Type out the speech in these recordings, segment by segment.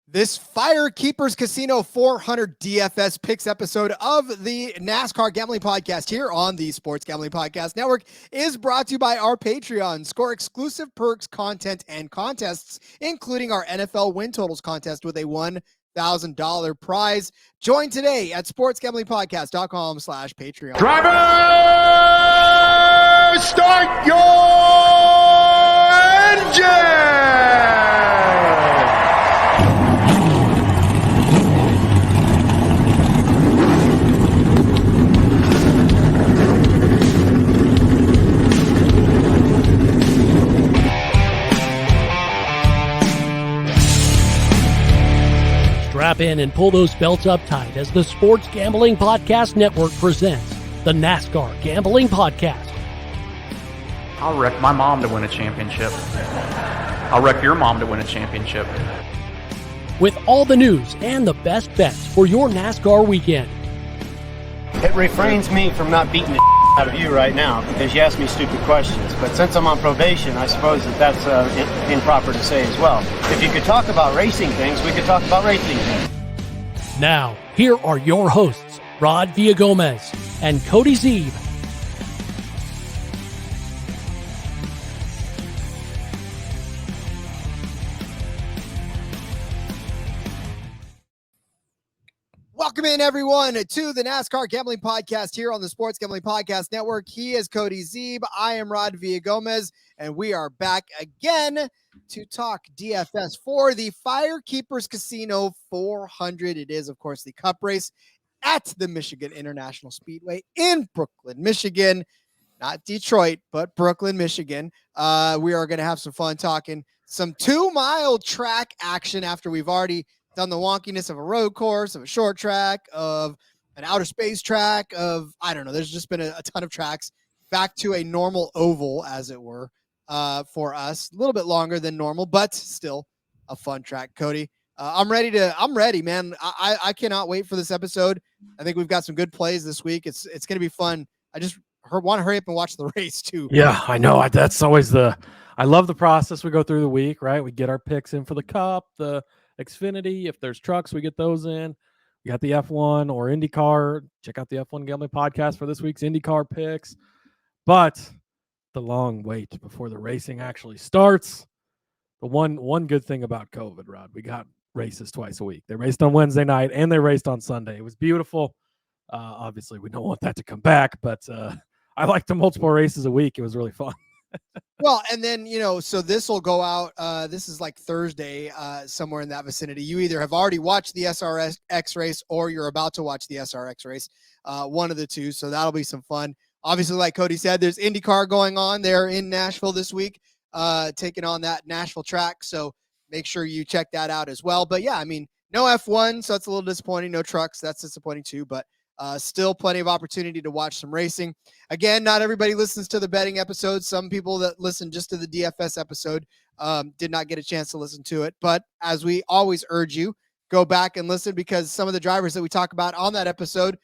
This FireKeepers Casino 400 DFS Picks episode of the NASCAR Gambling Podcast here on the Sports Gambling Podcast Network is brought to you by our Patreon. Score exclusive perks, content, and contests, including our NFL win totals contest with a $1,000 prize. Join today at sportsgamblingpodcast.com/Patreon. Driver, start your engine! Strap in and pull those belts up tight as the Sports Gambling Podcast Network presents the NASCAR Gambling Podcast. I'll wreck my mom to win a championship. I'll wreck your mom to win a championship. With all the news and the best bets for your NASCAR weekend. It refrains me from not beating the out of you right now because you ask me stupid questions. But since I'm on probation, I suppose that's improper to say as well. If you could talk about racing things, we could talk about racing things. Now, here are your hosts, Rod Villagomez and Cody Zeeb. Welcome in, everyone, to the NASCAR Gambling Podcast here on the Sports Gambling Podcast Network. He is Cody Zeeb. I am Rod Villagomez, and we are back again to talk DFS for the FireKeepers Casino 400. It is, of course, the Cup race at the Michigan International Speedway in Brooklyn, Michigan. Not Detroit, but Brooklyn, Michigan. We are going to have some fun talking some 2-mile track action after we've already done the wonkiness of a road course, of a short track, of an outer space track, of, I don't know, there's just been a ton of tracks back to a normal oval, as it were, for us. A little bit longer than normal, but still a fun track. Cody, I'm ready, man. I cannot wait for this episode. I think we've got some good plays this week. It's going to be fun. I just want to hurry up and watch the race too. Yeah, I know. That's always I love the process we go through the week, right? We get our picks in for the Cup, the Xfinity. If there's trucks, we get those in. We got the F1 or IndyCar. Check out the F1 Gambling Podcast for this week's IndyCar picks. But the long wait before the racing actually starts. The one good thing about COVID, Rod, we got races twice a week. They raced on Wednesday night and they raced on Sunday. It was beautiful. Obviously, we don't want that to come back, but I like the multiple races a week. It was really fun. Well, and then, so this will go out. This is like Thursday, somewhere in that vicinity. You either have already watched the SRX race or you're about to watch the SRX race, one of the two. So that'll be some fun. Obviously, like Cody said, there's IndyCar going on there in Nashville this week, taking on that Nashville track. So make sure you check that out as well. But yeah, I mean, no F1, so it's a little disappointing. No trucks, that's disappointing too. But still plenty of opportunity to watch some racing. Again, not everybody listens to the betting episode. Some people that listen just to the DFS episode did not get a chance to listen to it. But as we always urge you, go back and listen because some of the drivers that we talk about on that episode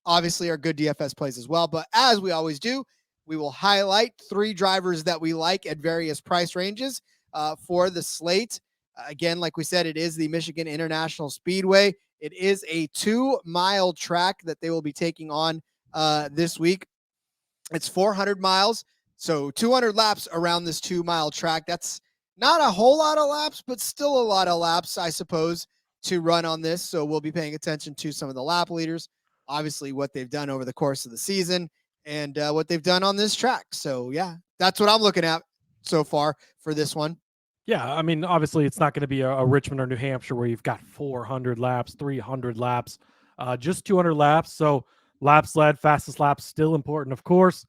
obviously are good DFS plays as well. But as we always do, we will highlight 3 drivers that we like at various price ranges for the slate. Again, like we said, it is the Michigan International Speedway. It is a 2-mile track that they will be taking on this week. It's 400 miles, so 200 laps around this 2-mile track. That's not a whole lot of laps, but still a lot of laps, I suppose, to run on this. So we'll be paying attention to some of the lap leaders, obviously what they've done over the course of the season and what they've done on this track. So, yeah, that's what I'm looking at so far for this one. Yeah, I mean, obviously it's not going to be a Richmond or New Hampshire where you've got 400 laps, 300 laps, just 200 laps. So laps led, fastest laps still important, of course.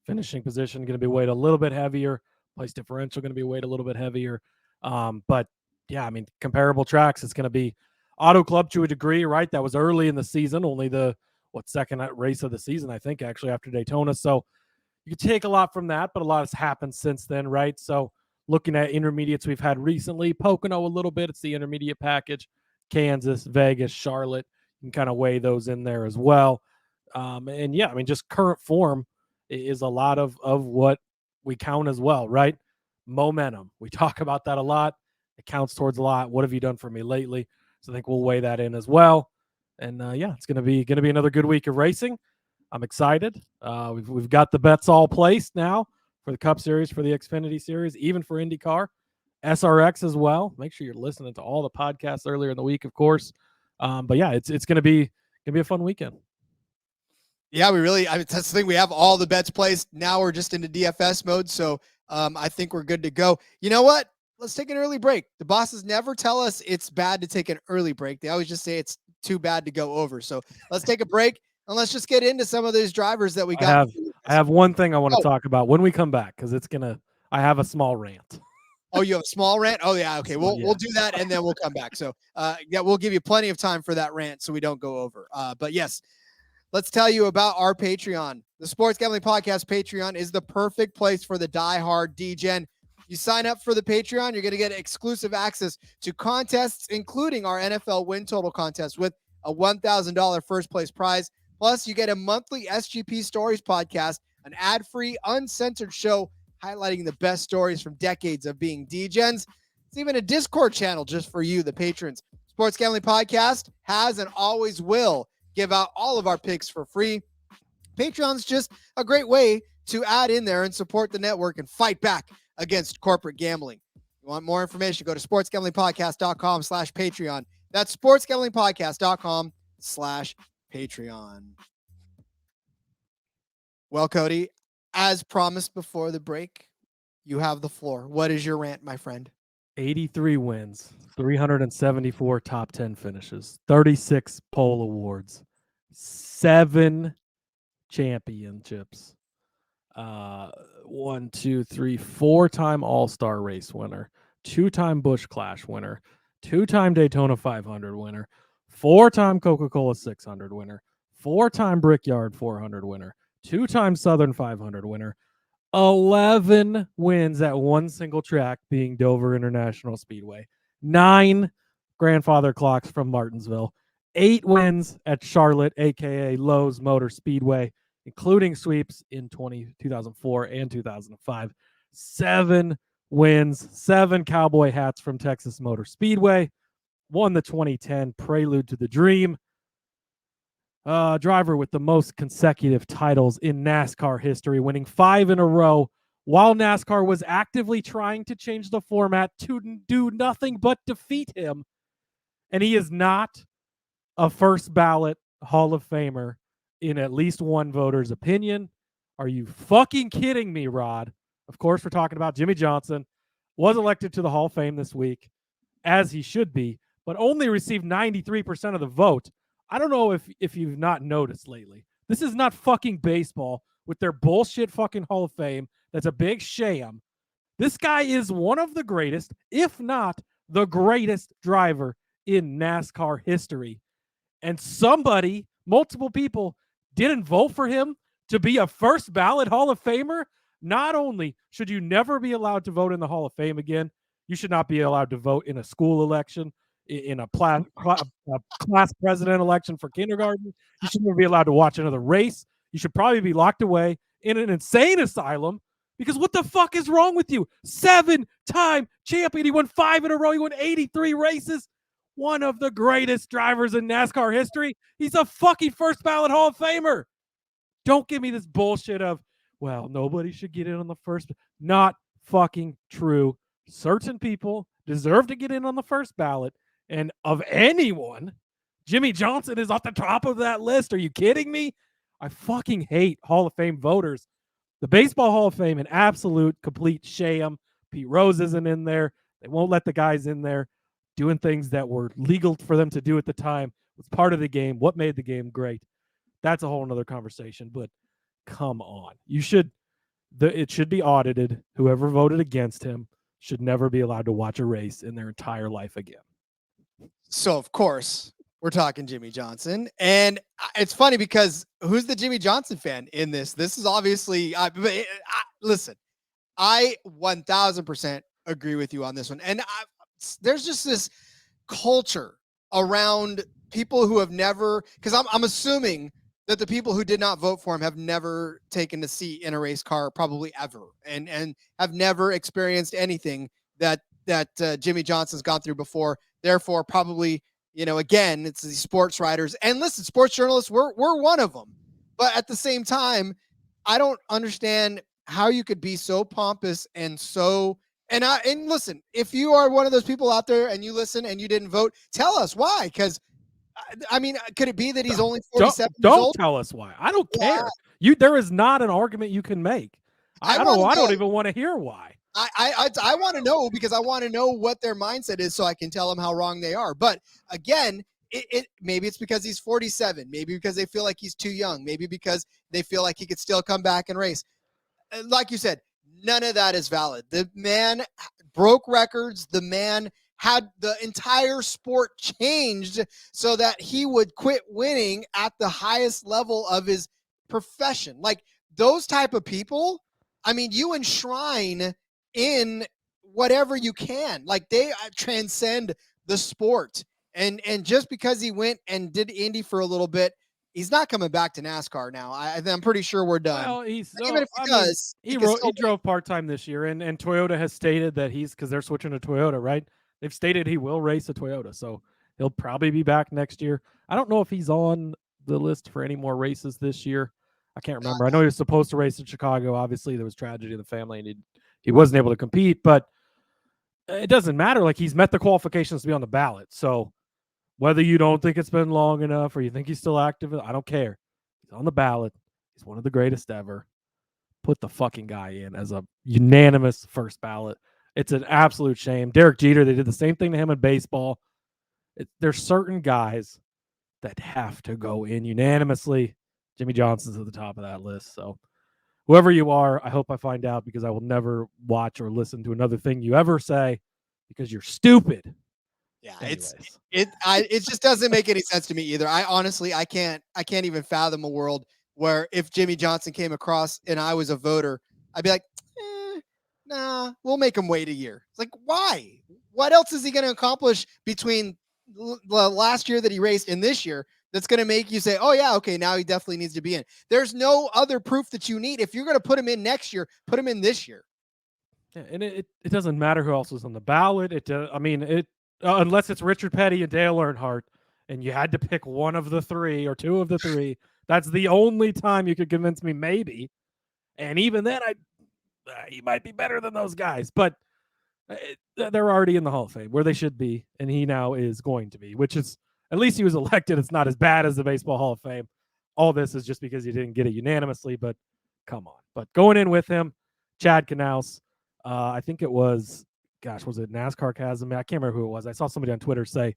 Finishing position going to be weighted a little bit heavier. Place differential going to be weighted a little bit heavier. But yeah, I mean, comparable tracks. It's going to be Auto Club to a degree, right? That was early in the season, only the second race of the season, I think, actually after Daytona. So you can take a lot from that, but a lot has happened since then, right? So looking at intermediates we've had recently, Pocono a little bit. It's the intermediate package. Kansas, Vegas, Charlotte. You can kind of weigh those in there as well. And yeah, I mean, just current form is a lot of what we count as well, right? Momentum. We talk about that a lot. It counts towards a lot. What have you done for me lately? So I think we'll weigh that in as well. And it's gonna be another good week of racing. I'm excited. We've got the bets all placed now for the Cup Series, for the Xfinity Series, even for IndyCar, SRX as well. Make sure you're listening to all the podcasts earlier in the week, of course. It's gonna be a fun weekend. Yeah, that's the thing. We have all the bets placed. Now we're just into DFS mode. So I think we're good to go. You know what? Let's take an early break. The bosses never tell us it's bad to take an early break. They always just say it's too bad to go over. So let's take a break and let's just get into some of those drivers that we got. I have one thing I want to talk about when we come back, because I have a small rant. Oh, you have a small rant? Oh, yeah. Okay. We'll do that and then we'll come back. So we'll give you plenty of time for that rant so we don't go over. But yes. Let's tell you about our Patreon. The Sports Gambling Podcast Patreon is the perfect place for the diehard DGen. You sign up for the Patreon, you're going to get exclusive access to contests, including our NFL win total contest with a $1,000 first place prize. Plus, you get a monthly SGP Stories podcast, an ad-free, uncensored show highlighting the best stories from decades of being DGens. It's even a Discord channel just for you, the patrons. Sports Gambling Podcast has and always will give out all of our picks for free. Patreon's just a great way to add in there and support the network and fight back against corporate gambling. If you want more information, go to sportsgamblingpodcast.com/Patreon. That's sportsgamblingpodcast.com/Patreon. Well, Cody, as promised before the break, you have the floor. What is your rant, my friend? 83 wins, 374 top 10 finishes, 36 pole awards, 7 championships, 4-time All-Star race winner, 2-time Busch Clash winner, 2-time Daytona 500 winner, 4-time Coca-Cola 600 winner, 4-time Brickyard 400 winner, 2-time Southern 500 winner, 11 wins at one single track, being Dover International Speedway, 9 grandfather clocks from Martinsville, 8 wins at Charlotte, aka Lowe's Motor Speedway, including sweeps in 2004 and 2005, 7 wins, 7 cowboy hats from Texas Motor Speedway, won the 2010 Prelude to the Dream. Driver with the most consecutive titles in NASCAR history, winning 5 in a row while NASCAR was actively trying to change the format to do nothing but defeat him. And he is not a first ballot Hall of Famer in at least one voter's opinion. Are you fucking kidding me, Rod? Of course, we're talking about Jimmie Johnson. Was elected to the Hall of Fame this week, as he should be, but only received 93% of the vote. I don't know if you've not noticed lately. This is not fucking baseball with their bullshit fucking Hall of Fame. That's a big sham. This guy is one of the greatest, if not the greatest driver in NASCAR history. And multiple people, didn't vote for him to be a first ballot Hall of Famer. Not only should you never be allowed to vote in the Hall of Fame again, you should not be allowed to vote in a school election, in a class president election for kindergarten. You should never be allowed to watch another race. You should probably be locked away in an insane asylum, because what the fuck is wrong with you? 7-time champion. He won 5 in a row. He won 83 races. One of the greatest drivers in NASCAR history. He's a fucking first ballot Hall of Famer. Don't give me this bullshit of, well, nobody should get in on the first. Not fucking true. Certain people deserve to get in on the first ballot. And of anyone, Jimmie Johnson is at the top of that list. Are you kidding me? I fucking hate Hall of Fame voters. The Baseball Hall of Fame, an absolute complete sham. Pete Rose isn't in there. They won't let the guys in there doing things that were legal for them to do at the time. It's part of the game. What made the game great? That's a whole nother conversation, but come on. It should be audited. Whoever voted against him should never be allowed to watch a race in their entire life again. So, of course, we're talking Jimmie Johnson. And it's funny because who's the Jimmie Johnson fan in this? This is obviously, listen, I 1000% agree with you on this one. And there's just this culture around people who have never, because I'm assuming that the people who did not vote for him have never taken a seat in a race car, probably ever, and have never experienced anything that Jimmie Johnson's gone through before. Therefore, probably again, it's these sports writers. And listen, sports journalists, we're one of them. But at the same time, I don't understand how you could be so pompous and so and listen, if you are one of those people out there and you listen and you didn't vote, tell us why. Because I mean, could it be that he's only 47 years old? Don't tell us why. I don't care. There is not an argument you can make. I don't even want to hear why. I want to know, because I want to know what their mindset is so I can tell them how wrong they are. But again, maybe it's because he's 47, maybe because they feel like he's too young, maybe because they feel like he could still come back and race. Like you said, none of that is valid. The man broke records. The man had the entire sport changed so that he would quit winning at the highest level of his profession. Like, those type of people, I mean, you enshrine in whatever you can. Like, they transcend the sport. And just because he went and did Indy for a little bit, he's not coming back to NASCAR now. I'm pretty sure we're done. Well, Even if he does, he drove part-time this year, and Toyota has stated that because they're switching to Toyota, right? They've stated he will race a Toyota, so he'll probably be back next year. I don't know if he's on the list for any more races this year. I can't remember. I know he was supposed to race in Chicago. Obviously, there was tragedy in the family, and he wasn't able to compete, but it doesn't matter. Like, he's met the qualifications to be on the ballot. So whether you don't think it's been long enough or you think he's still active, I don't care. He's on the ballot. He's one of the greatest ever. Put the fucking guy in as a unanimous first ballot. It's an absolute shame. Derek Jeter, they did the same thing to him in baseball. There's certain guys that have to go in unanimously. Jimmie Johnson's at the top of that list. So whoever you are, I hope I find out, because I will never watch or listen to another thing you ever say, because you're stupid. Yeah, it just doesn't make any sense to me either. I can't even fathom a world where if Jimmie Johnson came across and I was a voter, I'd be like, nah, we'll make him wait a year. It's like, why? What else is he going to accomplish between the last year that he raced and this year that's going to make you say, oh yeah, okay, now he definitely needs to be in? There's no other proof that you need. If you're going to put him in next year, put him in this year. Yeah, and it doesn't matter who else is on the ballot. Unless it's Richard Petty and Dale Earnhardt, and you had to pick one of the three or two of the three, that's the only time you could convince me, maybe. And even then, he might be better than those guys. But they're already in the Hall of Fame, where they should be, and he now is going to be, which is, at least he was elected. It's not as bad as the Baseball Hall of Fame. All this is just because he didn't get it unanimously, but come on. But going in with him, Chad Knaus, I think it was, was it NASCAR Chasm? I can't remember who it was. I saw somebody on Twitter say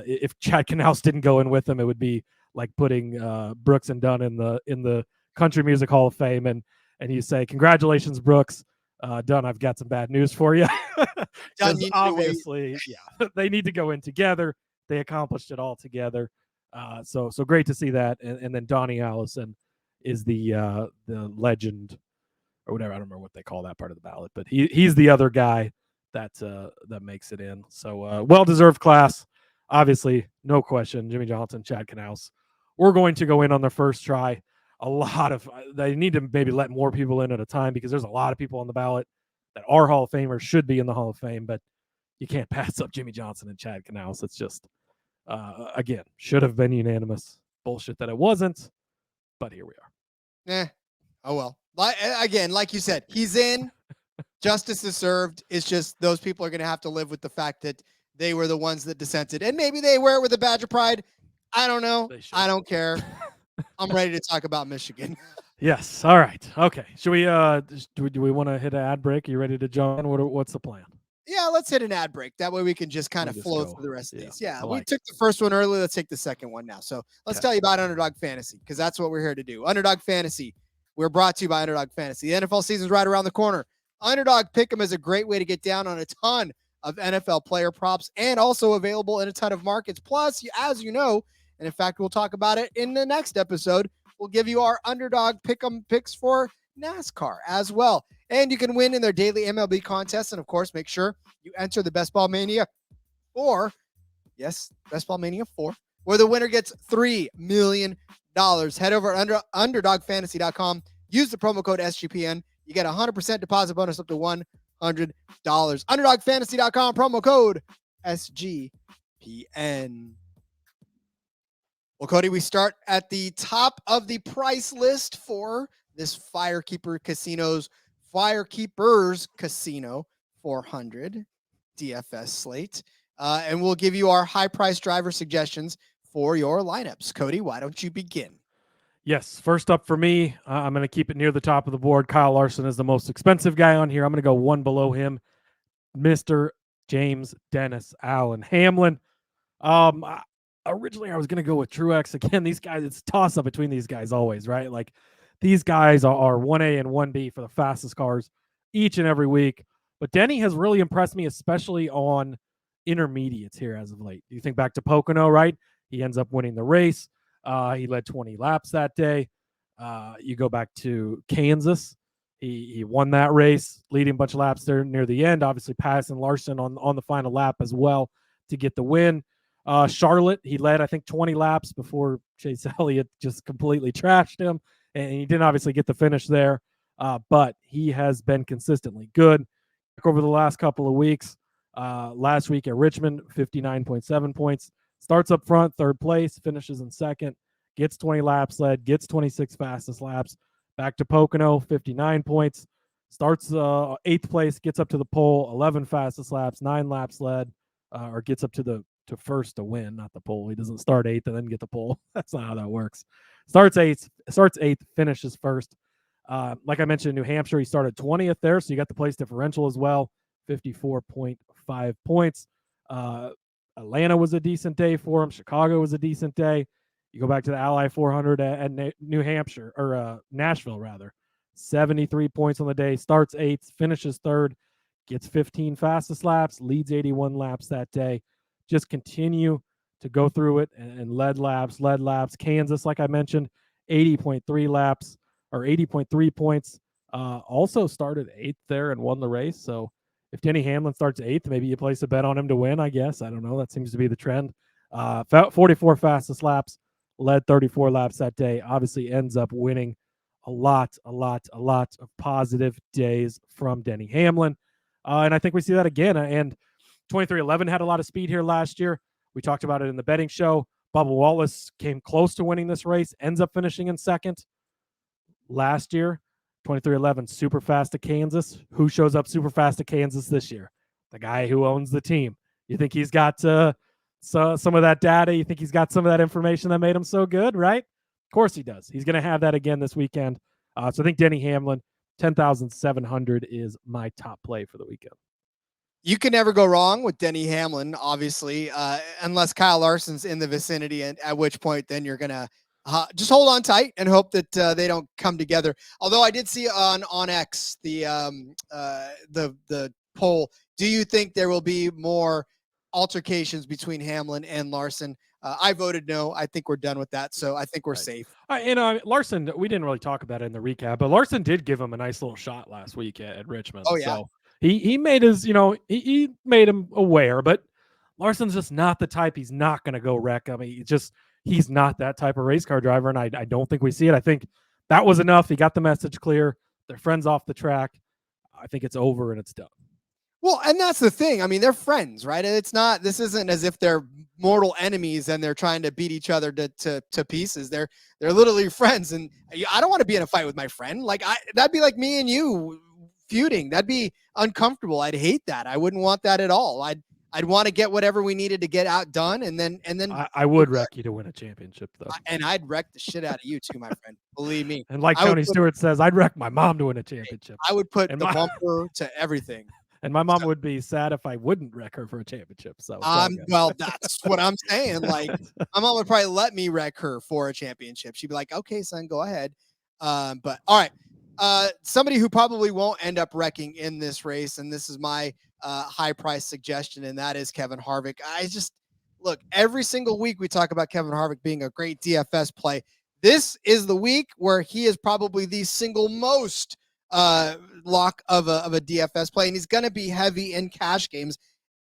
if Chad Knaus didn't go in with him, it would be like putting Brooks and Dunn in the Country Music Hall of Fame, and you say, congratulations, Brooks. Dunn, I've got some bad news for you. Obviously, yeah, they need to go in together. They accomplished it all together. So great to see that. And then Donnie Allison is the legend or whatever. I don't remember what they call that part of the ballot, but he's the other guy that makes it in. So well-deserved class. Obviously, no question. Jimmie Johnson, Chad Knaus. We're going to go in on their first try. They need to maybe let more people in at a time, because there's a lot of people on the ballot that are Hall of Famers, should be in the Hall of Fame, but you can't pass up Jimmie Johnson and Chad Knaus. It's just, again, should have been unanimous. Bullshit that it wasn't, but here we are. Oh well. Again, like you said, he's in. Justice is served. It's just those people are going to have to live with the fact that they were the ones that dissented, and maybe they wear it with a badge of pride. I don't know. I don't care. I'm ready to talk about Michigan. Yes. All right. Okay. Should we? Do we want to hit an ad break? Are you ready to jump in? What's the plan? Yeah, let's hit an ad break. That way we can just kind of flow through the rest of these. Yeah, we like took the first one early. Let's take the second one now. So let's tell you about Underdog Fantasy, because that's what we're here to do. Underdog Fantasy. We're brought to you by Underdog Fantasy. The NFL season's right around the corner. Underdog Pick'em is a great way to get down on a ton of NFL player props, and also available in a ton of markets. Plus, as you know, and in fact, we'll talk about it in the next episode, we'll give you our Underdog Pick'em picks for NASCAR as well. And you can win in their daily MLB contest. And of course, make sure you enter the Best Ball Mania 4. Yes, Best Ball Mania 4, where the winner gets $3 million. Head over to underdogfantasy.com. Use the promo code SGPN. You get a 100% deposit bonus up to $100. Underdogfantasy.com, promo code SGPN. SGPN. Well, Cody, we start at the top of the price list for this FireKeepers Casino 400 DFS slate. And we'll give you our high price driver suggestions for your lineups. Cody, why don't you begin? Yes, first up for me, I'm going to keep it near the top of the board. Kyle Larson is the most expensive guy on here. I'm going to go one below him, Mr. James Dennis Allen Hamlin. Originally, I was going to go with Truex. Again, these guys, it's a toss-up between these guys always, right? Like, these guys are 1A and 1B for the fastest cars each and every week. But Denny has really impressed me, especially on intermediates here as of late. You think back to Pocono, right? He ends up winning the race. He led 20 laps that day. You go back to Kansas. He won that race, leading a bunch of laps there near the end, obviously passing Larson on the final lap as well to get the win. Charlotte, he led, I think, 20 laps before Chase Elliott just completely trashed him. And he didn't obviously get the finish there, but he has been consistently good over the last couple of weeks. Last week at Richmond, 59.7 points. Starts up front, third place, finishes in second, gets 20 laps led, gets 26 fastest laps. Back to Pocono, 59 points. Starts eighth place, gets up to the pole, 11 fastest laps, 9 laps led, or gets up to first to win, not the pole. He doesn't start eighth and then get the pole. That's not how that works. Starts eighth, finishes first. Like I mentioned, New Hampshire, he started 20th there, so you got the place differential as well, 54.5 points. Atlanta was a decent day for him. Chicago was a decent day. You go back to the Ally 400 at New Hampshire, or Nashville, rather. 73 points on the day, starts eighth, finishes third, gets 15 fastest laps, leads 81 laps that day. Just continue to go through it and led laps. Kansas, like I mentioned, 80.3 laps or 80.3 points. Also started eighth there and won the race. So if Denny Hamlin starts eighth, maybe you place a bet on him to win, I guess. I don't know. That seems to be the trend. 44 fastest laps, led 34 laps that day. Obviously ends up winning a lot of positive days from Denny Hamlin. And I think we see that again. And 2311 had a lot of speed here last year. We talked about it in the betting show. Bubba Wallace came close to winning this race, ends up finishing in second. Last year, 2311 super fast to Kansas. Who shows up super fast to Kansas this year? The guy who owns the team. You think he's got some of that data? You think he's got some of that information that made him so good, right? Of course he does. He's going to have that again this weekend. So I think Denny Hamlin, 10,700 is my top play for the weekend. You can never go wrong with Denny Hamlin, obviously, unless Kyle Larson's in the vicinity, and at which point then you're going to just hold on tight and hope that they don't come together. Although I did see on X the poll. Do you think there will be more altercations between Hamlin and Larson? I voted no. I think we're done with that, so I think we're safe. Larson, we didn't really talk about it in the recap, but Larson did give him a nice little shot last week at Richmond. Oh yeah. So he made his, he made him aware, but Larson's just not the type. He's not going to go wreck. I mean, he's not that type of race car driver, and I don't think we see it. I think that was enough. He got the message clear. They're friends off the track. I think it's over and it's done. Well, and that's the thing. I mean, they're friends, right? This isn't as if they're mortal enemies and they're trying to beat each other to pieces. They're literally friends, and I don't want to be in a fight with my friend. Like that'd be like me and you feuding. That'd be uncomfortable. I'd hate that. I wouldn't want that at all. I'd want to get whatever we needed to get outdone, and then I would wreck you to win a championship, though. And I'd wreck the shit out of you too, my friend. Believe me. And like Tony Stewart says, I'd wreck my mom to win a championship. I would put the bumper to everything. And my mom would be sad if I wouldn't wreck her for a championship. So well, that's what I'm saying. Like my mom would probably let me wreck her for a championship. She'd be like, "Okay, son, go ahead." But all right. Somebody who probably won't end up wrecking in this race, and this is my high price suggestion, and that is Kevin Harvick. Look, every single week we talk about Kevin Harvick being a great DFS play. This is the week where he is probably the single most lock of a DFS play, and he's going to be heavy in cash games.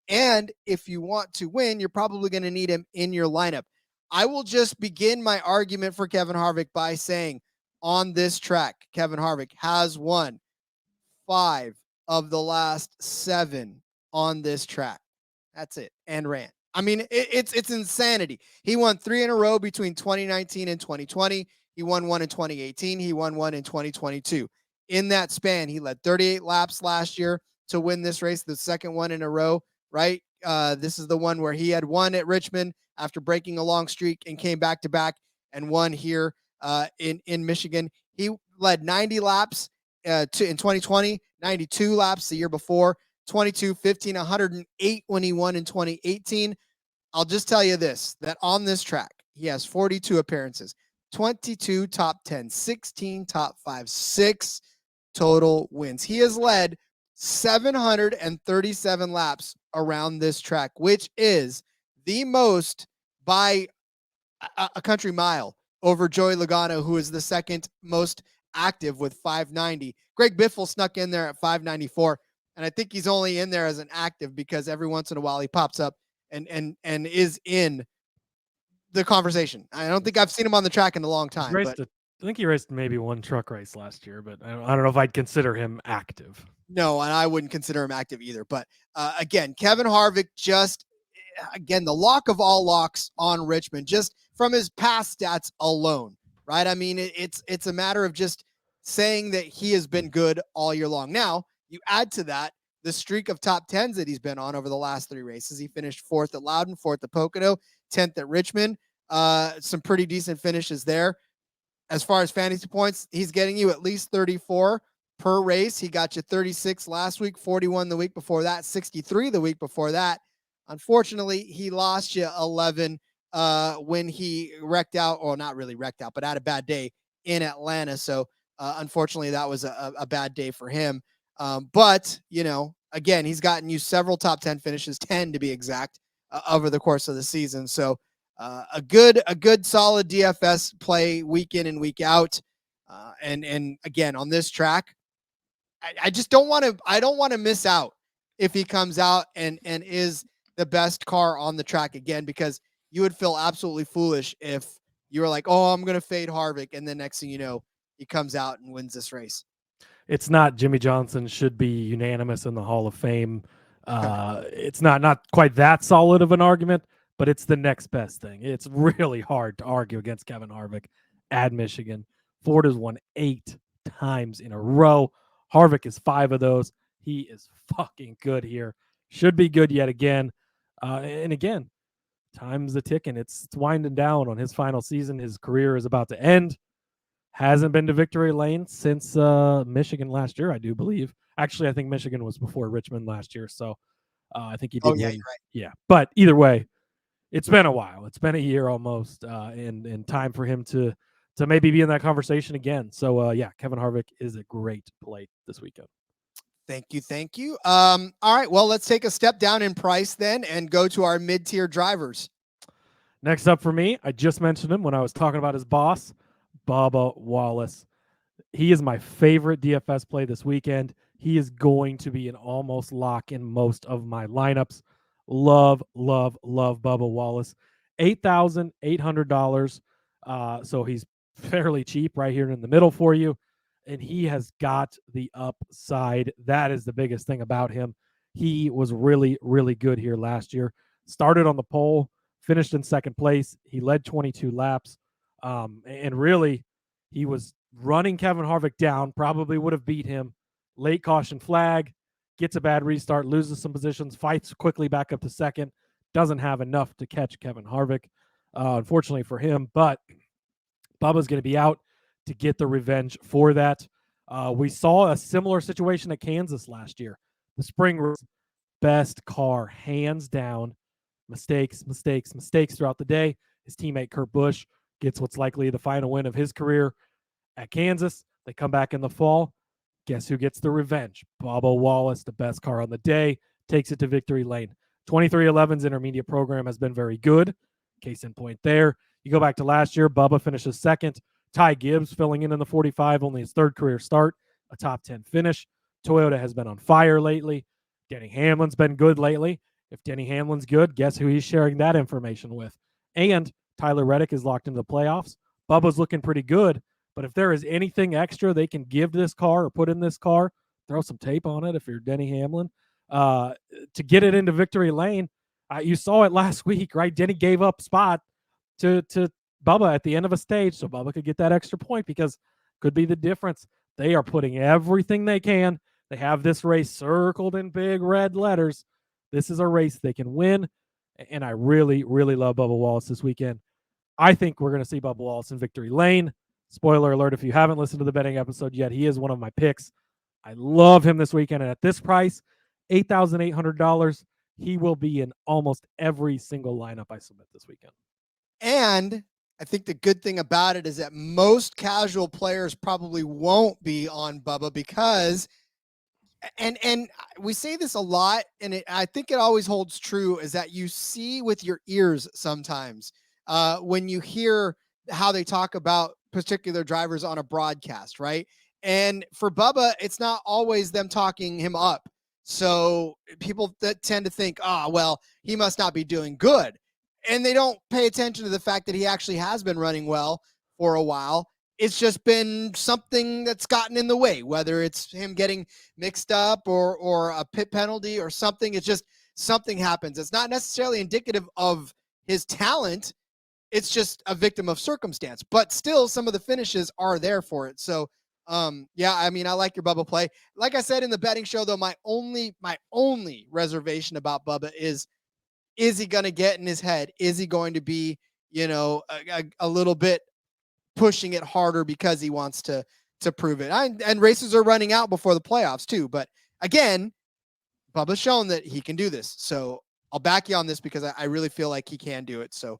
And if you want to win, you're probably going to need him in your lineup. I will just begin my argument for Kevin Harvick by saying on this track, Kevin Harvick has won 5 of the last 7 on this track. That's it. And ran. I mean, it's insanity. He won 3 in a row between 2019 and 2020. He won one in 2018. He won one in 2022. In that span, he led 38 laps last year to win this race, the second one in a row, right? This is the one where he had won at Richmond after breaking a long streak and came back to back and won here in Michigan. He led 90 laps in 2020, 92 laps the year before, 22, 15, 108 when he won in 2018. I'll just tell you this, that on this track, he has 42 appearances, 22 top 10, 16 top 5, 6 total wins. He has led 737 laps around this track, which is the most by a country mile over Joey Logano, who is the second most active with 590. Greg Biffle snuck in there at 594, and I think he's only in there as an active because every once in a while he pops up and is in the conversation. I don't think I've seen him on the track in a long time. I think he raced maybe one truck race last year, but I don't know if I'd consider him active. No, and I wouldn't consider him active either. But again, Kevin Harvick again, the lock of all locks on Richmond, just from his past stats alone, right? I mean, it's a matter of just saying that he has been good all year long. Now, you add to that the streak of top 10s that he's been on over the last 3 races. He finished 4th at Loudon, 4th at Pocono, 10th at Richmond. Some pretty decent finishes there. As far as fantasy points, he's getting you at least 34 per race. He got you 36 last week, 41 the week before that, 63 the week before that. Unfortunately, he lost you 11 when he wrecked out, or not really wrecked out, but had a bad day in Atlanta. So unfortunately, that was a bad day for him. But, again, he's gotten you several top 10 finishes, 10 to be exact, over the course of the season. So a good solid DFS play week in and week out. And again, on this track, I just don't want to miss out if he comes out and is the best car on the track again, because you would feel absolutely foolish if you were like, oh, I'm going to fade Harvick. And then next thing you know, he comes out and wins this race. It's not Jimmie Johnson should be unanimous in the Hall of Fame. It's not quite that solid of an argument, but it's the next best thing. It's really hard to argue against Kevin Harvick at Michigan. Ford has won 8 times in a row. Harvick is 5 of those. He is fucking good here. Should be good yet again. And again, time's a ticking. It's winding down on his final season. His career is about to end. Hasn't been to victory lane since Michigan last year, I do believe. Actually, I think Michigan was before Richmond last year, so I think he did. Oh, yeah, win. you're right. Yeah, but either way, it's been a while. It's been a year almost, and time for him to maybe be in that conversation again. So, yeah, Kevin Harvick is a great play this weekend. Thank you. All right, well, let's take a step down in price then and go to our mid-tier drivers. Next up for me, I just mentioned him when I was talking about his boss, Bubba Wallace. He is my favorite DFS play this weekend. He is going to be an almost lock in most of my lineups. Love Bubba Wallace. $8,800. So he's fairly cheap right here in the middle for you. And he has got the upside. That is the biggest thing about him. He was really, really good here last year. Started on the pole, finished in second place. He led 22 laps. And really, he was running Kevin Harvick down, probably would have beat him. Late caution flag, gets a bad restart, loses some positions, fights quickly back up to second, doesn't have enough to catch Kevin Harvick, unfortunately for him. But Bubba's going to be out to get the revenge for that. We saw a similar situation at Kansas last year. The spring race, best car, hands down. Mistakes throughout the day. His teammate Kurt Busch gets what's likely the final win of his career at Kansas. They come back in the fall. Guess who gets the revenge? Bubba Wallace, the best car on the day, takes it to victory lane. 2311's intermediate program has been very good. Case in point there. You go back to last year, Bubba finishes second. Ty Gibbs filling in the 45, only his 3rd career start, a top 10 finish. Toyota has been on fire lately. Denny Hamlin's been good lately. If Denny Hamlin's good, guess who he's sharing that information with? And Tyler Reddick is locked into the playoffs. Bubba's looking pretty good, but if there is anything extra they can give this car or put in this car, throw some tape on it if you're Denny Hamlin, to get it into victory lane, You saw it last week, right? Denny gave up spot to Bubba at the end of a stage so Bubba could get that extra point, because could be the difference. They are putting everything they can. They have this race circled in big red letters. This is a race they can win, and I really, really love Bubba Wallace this weekend. I think we're going to see Bubba Wallace in victory lane. Spoiler alert, if you haven't listened to the betting episode yet, he is one of my picks. I love him this weekend, and at this price, $8,800, he will be in almost every single lineup I submit this weekend. And I think the good thing about it is that most casual players probably won't be on Bubba because, and we say this a lot, and I think it always holds true, is that you see with your ears sometimes when you hear how they talk about particular drivers on a broadcast, right? And for Bubba, it's not always them talking him up. So people that tend to think, well, he must not be doing good. And they don't pay attention to the fact that he actually has been running well for a while. It's just been something that's gotten in the way, whether it's him getting mixed up or a pit penalty or something. It's just something happens. It's not necessarily indicative of his talent. It's just a victim of circumstance. But still, some of the finishes are there for it. So, yeah, I mean, I like your Bubba play. Like I said in the betting show, though, my only reservation about Bubba is he going to get in his head? Is he going to be, a little bit pushing it harder because he wants to prove it? And races are running out before the playoffs too. But again, Bubba's shown that he can do this. So I'll back you on this because I really feel like he can do it. So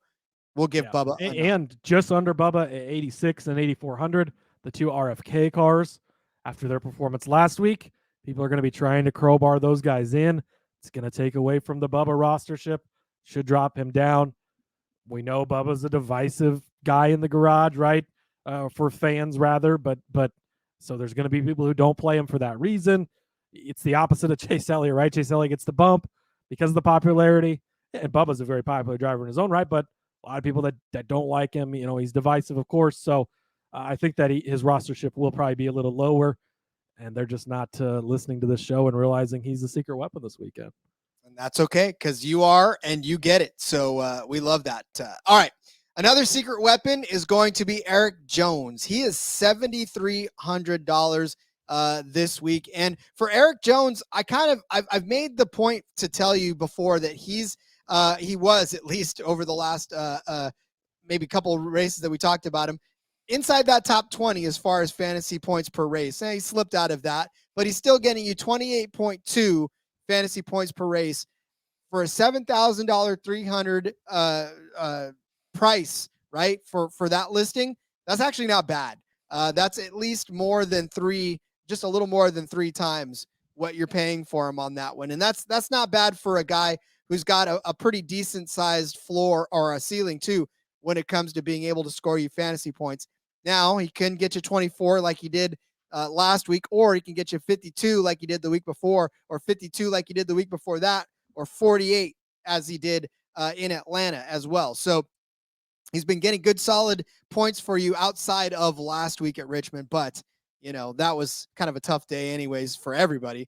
we'll give Bubba. And just under Bubba at 86 and 8,400, the two RFK cars, after their performance last week, people are going to be trying to crowbar those guys in. It's going to take away from the Bubba rostership, should drop him down. We know Bubba's a divisive guy in the garage, right? For fans, rather. But so there's going to be people who don't play him for that reason. It's the opposite of Chase Elliott, right? Chase Elliott gets the bump because of the popularity. And Bubba's a very popular driver in his own right, but a lot of people that don't like him, he's divisive, of course. So I think that his rostership will probably be a little lower. And they're just not listening to this show and realizing he's a secret weapon this weekend. And that's okay, because you are and you get it. So we love that. All right. Another secret weapon is going to be Erik Jones. He is $7,300 this week. And for Erik Jones, I've made the point to tell you before that he was, at least over the last maybe couple of races that we talked about him, inside that top 20 as far as fantasy points per race. He slipped out of that, but he's still getting you 28.2 fantasy points per race for a $7,000 300 price, right? For that listing. That's actually not bad. That's at least more than just a little more than 3 times what you're paying for him on that one. And that's not bad for a guy who's got a pretty decent sized floor or a ceiling too, when it comes to being able to score you fantasy points. Now he can get you 24 like he did last week, or he can get you 52 like he did the week before, or 52 like he did the week before that, or 48 as he did in Atlanta as well. So he's been getting good solid points for you outside of last week at Richmond, but that was kind of a tough day anyways for everybody,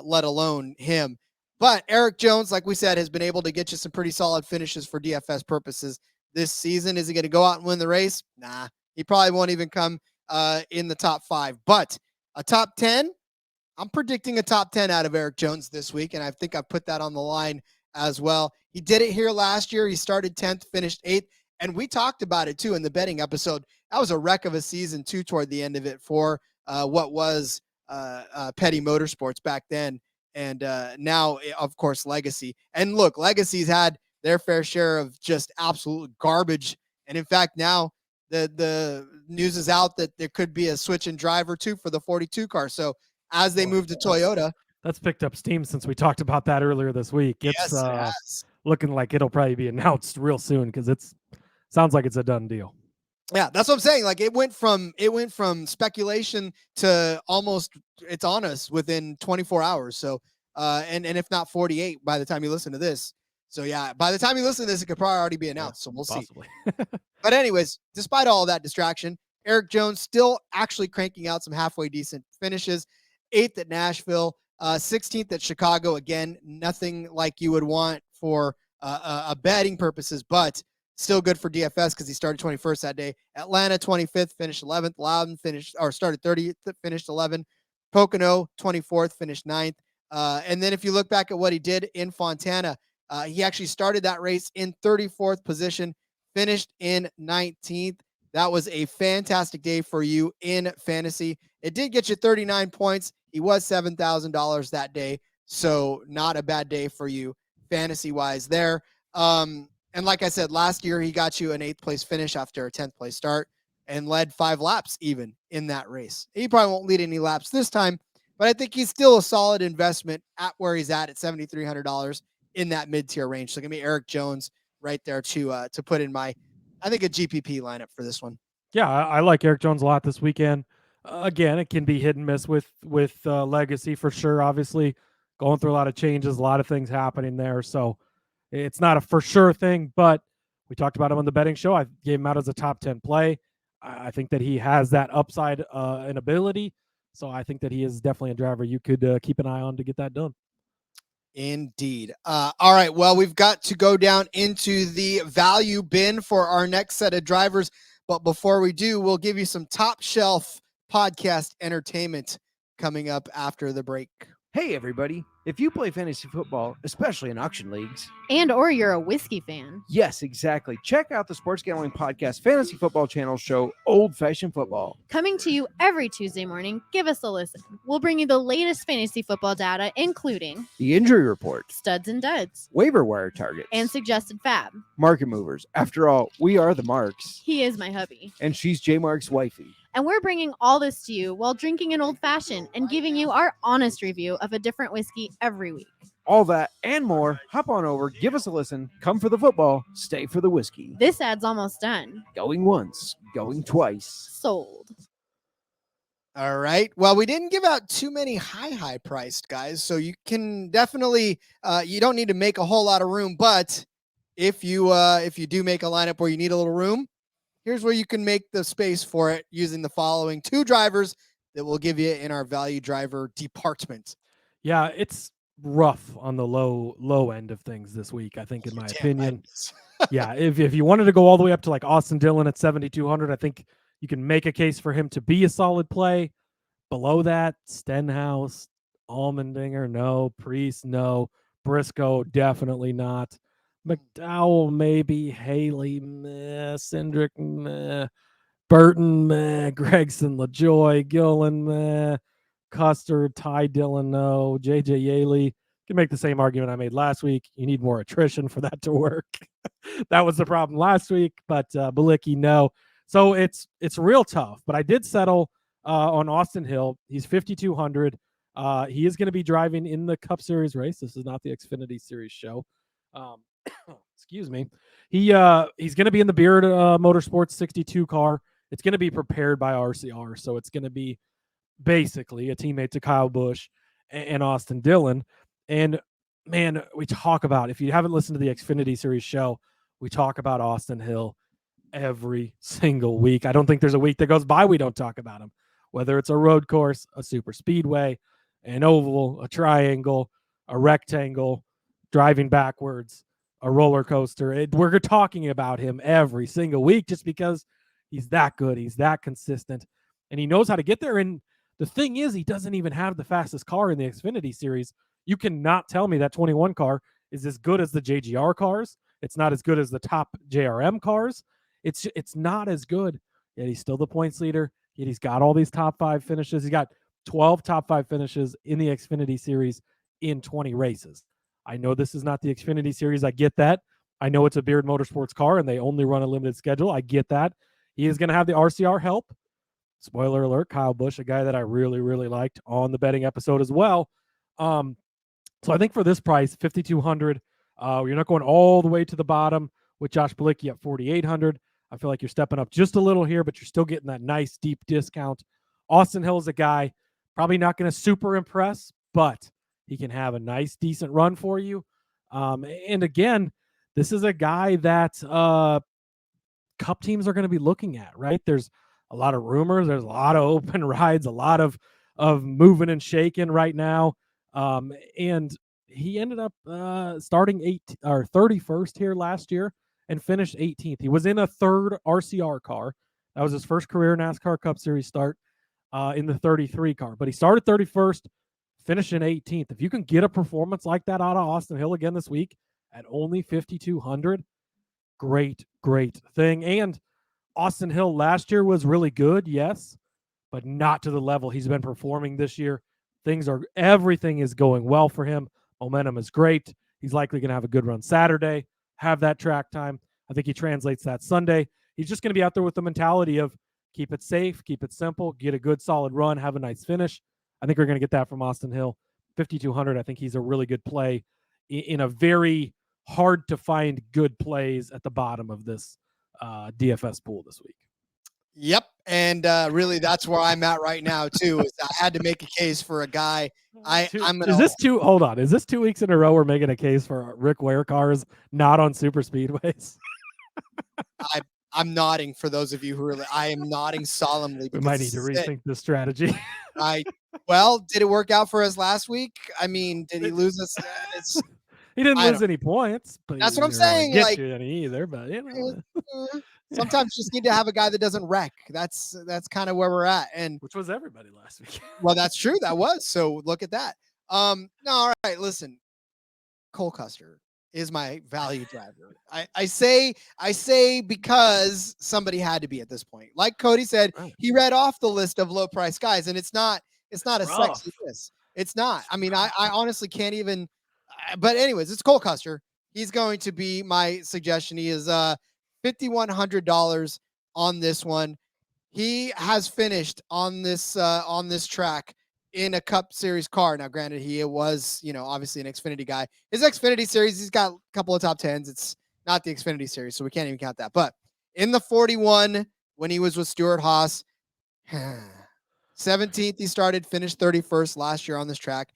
let alone him. But Erik Jones, like we said, has been able to get you some pretty solid finishes for DFS purposes this season. Is he going to go out and win the race? Nah. He probably won't even come in the top 5, but a top 10, I'm predicting a top 10 out of Erik Jones this week. And I think I've put that on the line as well. He did it here last year. He started 10th, finished 8th. And we talked about it too in the betting episode. That was a wreck of a season too, toward the end of it for what was Petty Motorsports back then. And now, of course, Legacy. And look, Legacy's had their fair share of just absolute garbage. And in fact, now the news is out that there could be a switch in driver too for the 42 car. So as they move to Toyota, that's picked up steam since we talked about that earlier this week. It's looking like it'll probably be announced real soon, because sounds like it's a done deal. Yeah, that's what I'm saying. Like it went from speculation to almost it's on us within 24 hours. So and if not 48 by the time you listen to this. So yeah, by the time you listen to this, it could probably already be announced. So we'll possibly see. But anyways, despite all of that distraction, Erik Jones still actually cranking out some halfway decent finishes. 8th at Nashville, 16th at Chicago. Again, nothing like you would want for betting purposes, but still good for DFS because he started 21st that day. Atlanta 25th, finished 11th. Loudon started 30th, finished 11th. Pocono 24th, finished 9th. And then if you look back at what he did in Fontana, he actually started that race in 34th position, finished in 19th. That was a fantastic day for you in fantasy. It did get you 39 points. He was $7,000 that day, so not a bad day for you fantasy-wise there. And like I said, last year he got you an 8th place finish after a 10th place start and led 5 laps even in that race. He probably won't lead any laps this time, but I think he's still a solid investment at where he's at $7,300 in that mid-tier range. So give me Erik Jones right there to put in my, I think, a GPP lineup for this one. Yeah, I like Erik Jones a lot this weekend. Again, it can be hit and miss with Legacy for sure. Obviously, going through a lot of changes, a lot of things happening there. So it's not a for sure thing, but we talked about him on the betting show. I gave him out as a top 10 play. I think that he has that upside and ability. So I think that he is definitely a driver you could keep an eye on to get that done. Indeed. All right. Well, we've got to go down into the value bin for our next set of drivers. But before we do, we'll give you some top shelf podcast entertainment coming up after the break. Hey, everybody. If you play fantasy football, especially in auction leagues, or you're a whiskey fan. Yes, exactly. Check out the Sports Gambling Podcast Fantasy Football Channel show, Old Fashioned Football. Coming to you every Tuesday morning, give us a listen. We'll bring you the latest fantasy football data, including The injury report, studs and duds, waiver wire targets, and suggested fab. market movers. After all, we are the Marks. He is my hubby. And she's J Mark's wifey. And we're bringing all this to you while drinking an old fashioned and giving you our honest review of a different whiskey every week. All that and more. Hop on over, give us a listen, come for the football, stay for the whiskey. This ad's almost done. Going once, going twice. Sold. All right. Well, we didn't give out too many high priced guys, so you can definitely you don't need to make a whole lot of room, but if you do make a lineup where you need a little room, here's where you can make the space for it using the following 2 drivers that we'll give you in our value driver department. Yeah, it's rough on the low end of things this week, I think, in my opinion. Yeah, if you wanted to go all the way up to like Austin Dillon at 7,200, I think you can make a case for him to be a solid play. Below that, Stenhouse, Allmendinger, no. Priest, no. Briscoe, definitely not. McDowell, maybe. Haley, meh. Cindric, meh. Burton, meh. Gregson, LaJoy, Gillen, meh. Custer, Ty Dillon, no. JJ Yaley. Can make the same argument I made last week. You need more attrition for that to work. That was the problem last week, but Balicki, no. So it's real tough, but I did settle on Austin Hill. He's 5,200. He is going to be driving in the Cup Series race. This is not the Xfinity Series show. Excuse me. He's going to be in the Beard Motorsports 62 car. It's going to be prepared by RCR, so it's going to be basically a teammate to Kyle Busch and Austin Dillon. And man, we talk about, if you haven't listened to the Xfinity Series show, we talk about Austin Hill every single week. I don't think there's a week that goes by we don't talk about him, whether it's a road course, a super speedway, an oval, a triangle, a rectangle, driving backwards, a roller coaster. We're talking about him every single week just because he's that good. He's that consistent, and he knows how to get there. And the thing is, he doesn't even have the fastest car in the Xfinity Series. You cannot tell me that 21 car is as good as the JGR cars. It's not as good as the top JRM cars. It's not as good, yet he's still the points leader. Yet he's got all these top 5 finishes. He's got 12 top 5 finishes in the Xfinity Series in 20 races. I know this is not the Xfinity Series. I get that. I know it's a Beard Motorsports car and they only run a limited schedule. I get that. He is going to have the RCR help. Spoiler alert, Kyle Busch, a guy that I really, really liked on the betting episode as well. So I think for this price, 5,200, you're not going all the way to the bottom with Josh Balicki at 4,800. I feel like you're stepping up just a little here, but you're still getting that nice deep discount. Austin Hill is a guy probably not going to super impress, but he can have a nice, decent run for you. And again, this is a guy that Cup teams are going to be looking at, right? There's a lot of rumors. There's a lot of open rides, a lot of moving and shaking right now. And he ended up starting 31st here last year and finished 18th. He was in a third RCR car. That was his first career NASCAR Cup Series start in the 33 car. But he started 31st, finished in 18th. If you can get a performance like that out of Austin Hill again this week at only 5,200, great thing. And Austin Hill last year was really good, yes, but not to the level he's been performing this year. Everything is going well for him. Momentum is great. He's likely going to have a good run Saturday, have that track time. I think he translates that Sunday. He's just going to be out there with the mentality of keep it safe, keep it simple, get a good solid run, have a nice finish. I think we're going to get that from Austin Hill. 5,200, I think he's a really good play in a very hard to find good plays at the bottom of this DFS pool this week. Yep. And really that's where I'm at right now too. Is I had to make a case for a guy. Is this 2 weeks in a row we're making a case for Rick Ware cars not on super speedways? I'm nodding for those of you who are. I am nodding solemnly. We might need to rethink this strategy. Did it work out for us last week? I mean, did he lose us? He didn't lose any points, but that's what I'm saying. Get you any either, but you know. Sometimes you just need to have a guy that doesn't wreck. That's kind of where we're at, and which was everybody last week. Well, that's true. That was. So look at that. No, all right. Listen, Cole Custer is my value driver. I say because somebody had to be at this point. Like Cody said, he read off the list of low price guys, and it's not a sexy list. It's not. I mean, I honestly can't even. But anyways, it's Cole Custer. He's going to be my suggestion. He is $5,100 on this one. He has finished on this track in a Cup Series car. Now, granted, he was, obviously an Xfinity guy. His Xfinity Series, he's got a couple of top 10s. It's not the Xfinity Series, so we can't even count that. But in the 41, when he was with Stuart Haas, 17th he started, finished 31st last year on this track.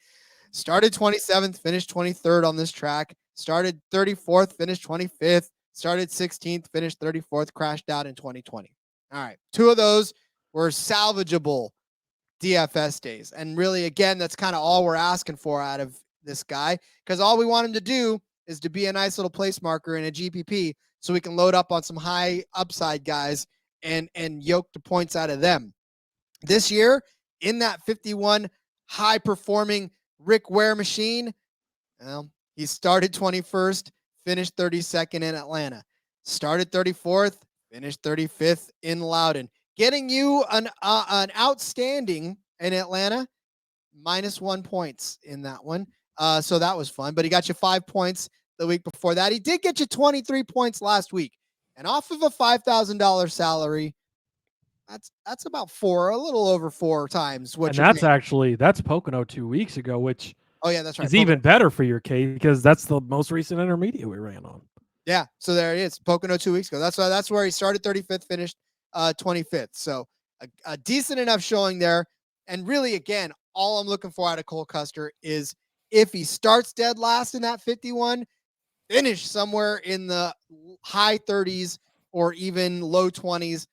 Started 27th, finished 23rd on this track. Started 34th, finished 25th. Started 16th, finished 34th, crashed out in 2020. All right. 2 of those were salvageable DFS days. And really, again, that's kind of all we're asking for out of this guy, because all we want him to do is to be a nice little place marker in a GPP so we can load up on some high upside guys and yoke the points out of them. This year, in that 51 high performing Rick Ware machine, well, he started 21st, finished 32nd in Atlanta, started 34th, finished 35th in Loudon, getting you an outstanding in Atlanta, -1 points in that one. So that was fun, but he got you 5 points the week before that. He did get you 23 points last week, and off of a $5,000 salary, that's about a little over 4 times what. And that's Pocono 2 weeks ago, which that's right. Is even better for your case because that's the most recent intermediate we ran on. Yeah, so there it is. Pocono 2 weeks ago. That's where he started 35th, finished 25th. So a decent enough showing there. And really, again, all I'm looking for out of Cole Custer is if he starts dead last in that 51, finish somewhere in the high 30s or even low 20s,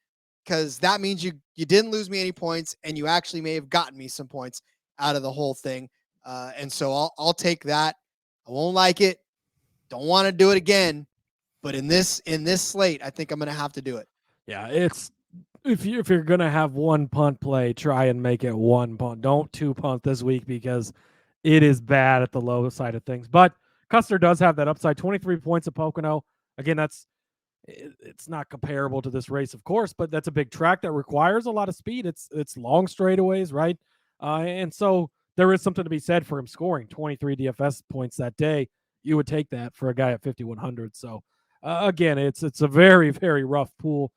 because that means you didn't lose me any points and you actually may have gotten me some points out of the whole thing. And so I'll take that. I won't like it. Don't want to do it again. But in this slate, I think I'm going to have to do it. Yeah, it's if you're going to have one punt play, try and make it one punt. Don't 2 punt this week because it is bad at the low side of things. But Custer does have that upside, 23 points at Pocono. Again, it's not comparable to this race, of course, but that's a big track that requires a lot of speed. It's long straightaways, right? And so there is something to be said for him scoring 23 DFS points that day. You would take that for a guy at 5,100. So again, it's a very, very rough pool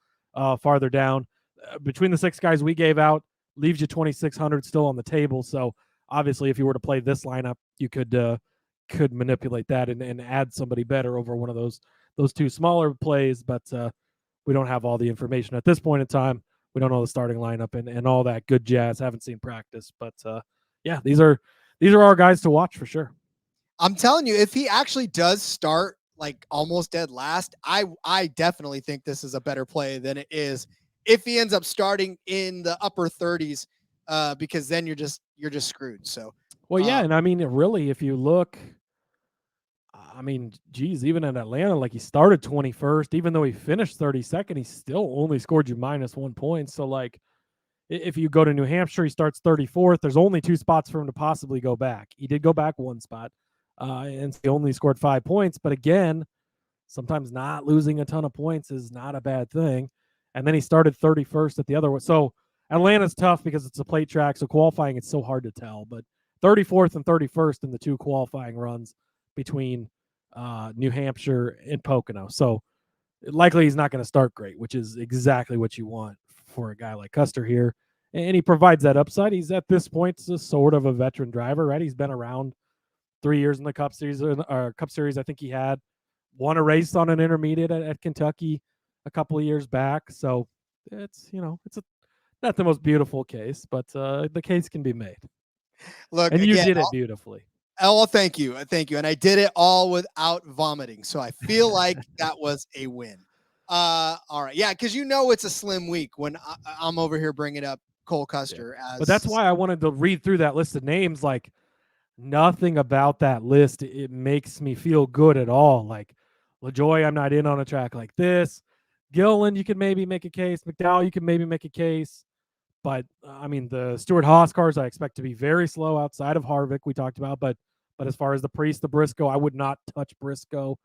farther down. Between the 6 guys we gave out, leaves you 2,600 still on the table. So obviously, if you were to play this lineup, you could manipulate that and add somebody better over one of those 2 smaller plays. But we don't have all the information at this point in time. We don't know the starting lineup and all that good jazz. Haven't seen practice, but yeah, these are our guys to watch for sure. I'm telling you, if he actually does start like almost dead last, I definitely think this is a better play than it is if he ends up starting in the upper 30s, because then you're just screwed. So well, yeah, and I mean, really, if you look, I mean, geez, even in Atlanta, like he started 21st, even though he finished 32nd, he still only scored you -1 point. So like, if you go to New Hampshire, he starts 34th. There's only 2 spots for him to possibly go back. He did go back 1 spot, and he only scored 5 points. But again, sometimes not losing a ton of points is not a bad thing. And then he started 31st at the other one. So Atlanta's tough because it's a plate track. So qualifying, it's so hard to tell. But 34th and 31st in the 2 qualifying runs between New Hampshire and Pocono. So likely he's not going to start great, which is exactly what you want for a guy like Custer here. And he provides that upside. He's at this point sort of a veteran driver, right? He's been around 3 years in the Cup Series. Cup Series, I think he won a race on an intermediate at Kentucky a couple of years back. So it's not the most beautiful case, but the case can be made. Look, and you again, did it beautifully. Oh, well, thank you. And I did it all without vomiting. So I feel like that was a win. All right. Yeah, because it's a slim week when I'm over here bringing up Cole Custer. But that's why I wanted to read through that list of names. Like, nothing about that list, it makes me feel good at all. Like, LaJoy, I'm not in on a track like this. Gilliland, you could maybe make a case. McDowell, you could maybe make a case. But, I mean, the Stewart Haas cars I expect to be very slow outside of Harvick we talked about. But as far as the Priest, the Briscoe, I would not touch Briscoe.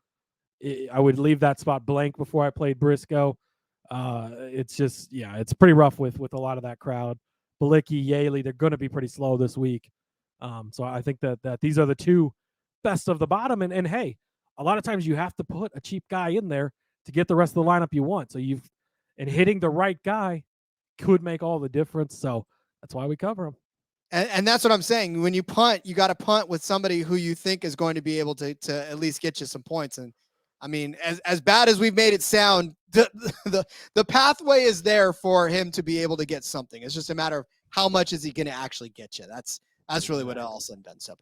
I would leave that spot blank before I played Briscoe. It's just, it's pretty rough with a lot of that crowd. Balicki, Yaley, they're going to be pretty slow this week. So I think that these are the 2 best of the bottom. And hey, a lot of times you have to put a cheap guy in there to get the rest of the lineup you want. So hitting the right guy could make all the difference. So that's why we cover him. And that's what I'm saying. When you punt, you got to punt with somebody who you think is going to be able to at least get you some points. And I mean, as bad as we've made it sound, the pathway is there for him to be able to get something. It's just a matter of how much is he going to actually get you. That's really what it all said and done. So,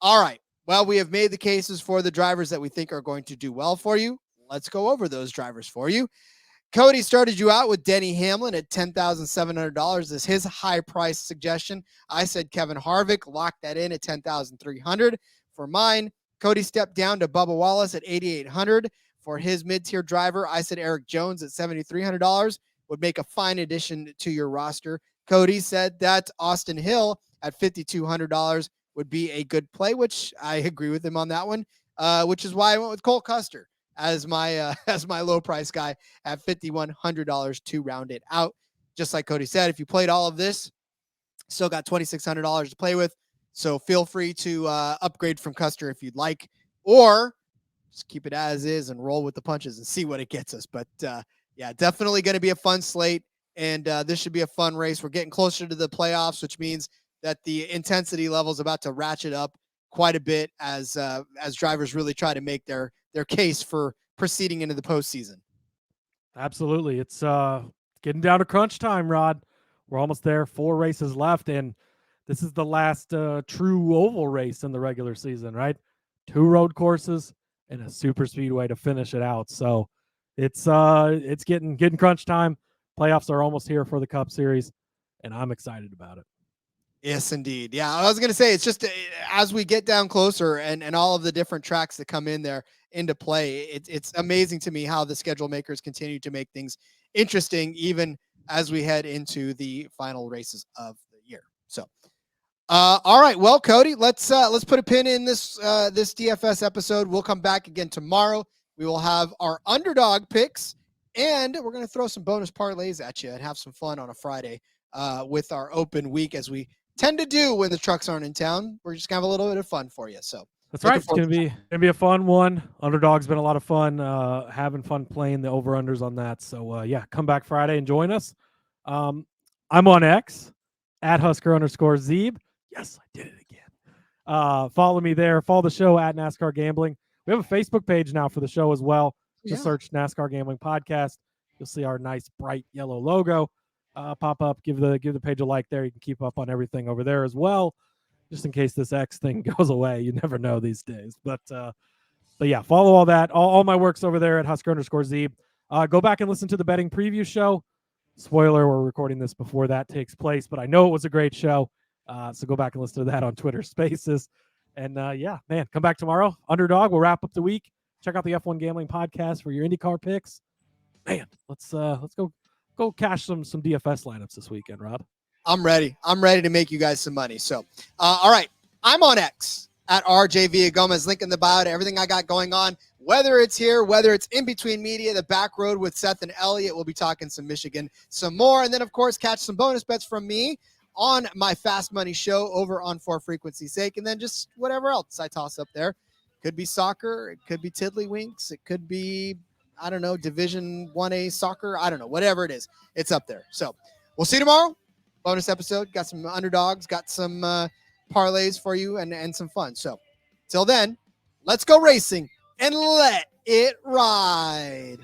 all right. Well, we have made the cases for the drivers that we think are going to do well for you. Let's go over those drivers for you. Cody started you out with Denny Hamlin at $10,700 as his high price suggestion. I said Kevin Harvick, locked that in at $10,300. For mine, Cody stepped down to Bubba Wallace at $8,800. For his mid-tier driver, I said Erik Jones at $7,300 would make a fine addition to your roster. Cody said that Austin Hill at $5,200 would be a good play, which I agree with him on that one, which is why I went with Cole Custer as my low price guy at $5,100 to round it out. Just like Cody said, if you played all of this, still got $2,600 to play with. So feel free to upgrade from Custer if you'd like, or just keep it as is and roll with the punches and see what it gets us. But definitely going to be a fun slate, and this should be a fun race. We're getting closer to the playoffs, which means that the intensity level is about to ratchet up quite a bit as drivers really try to make their case for proceeding into the postseason. Absolutely. It's getting down to crunch time, Rod. We're almost there. 4 races left, and this is the last true oval race in the regular season, right? 2 road courses and a super speedway to finish it out. So it's getting crunch time. Playoffs are almost here for the Cup Series, and I'm excited about it. Yes, indeed. Yeah, I was going to say, it's just as we get down closer and all of the different tracks that come in there into play, it's amazing to me how the schedule makers continue to make things interesting, even as we head into the final races of the year. So, all right. Well, Cody, let's put a pin in this DFS episode. We'll come back again tomorrow. We will have our underdog picks, and we're going to throw some bonus parlays at you and have some fun on a Friday with our open week, as we tend to do when the trucks aren't in town. We're just gonna have a little bit of fun for you. So that's right. It's gonna be a fun one. Underdog's been a lot of fun, having fun playing the over-unders on that. So come back Friday and join us. I'm on X at Husker_Zeeb. Yes, I did it again. Follow me there. Follow the show at NASCAR Gambling. We have a Facebook page now for the show as well. Just search NASCAR Gambling Podcast. You'll see our nice bright yellow logo pop up. Give the page a like there. You can keep up on everything over there as well, just in case this X thing goes away. You never know these days. But yeah, follow all that. All my work's over there at Husker_Zeeb. Go back and listen to the betting preview show. Spoiler, we're recording this before that takes place, but I know it was a great show. So go back and listen to that on Twitter Spaces. And yeah, man, come back tomorrow. Underdog. We'll wrap up the week. Check out the F1 Gambling Podcast for your IndyCar picks. Man, let's go cash some DFS lineups this weekend, Rob. I'm ready. I'm ready to make you guys some money. So, all right, I'm on X at RJ Villagomez. Link in the bio to everything I got going on. Whether it's here, whether it's in between media, the back road with Seth and Elliott, we'll be talking some Michigan, some more, and then of course catch some bonus bets from me on my Fast Money show over on For Frequency's Sake, and then just whatever else I toss up there. Could be soccer, it could be tiddlywinks, it could be, I don't know, Division 1A soccer, I don't know, whatever it is, it's up there. So we'll see you tomorrow. Bonus episode, got some underdogs, got some parlays for you and some fun. So till then, let's go racing and let it ride.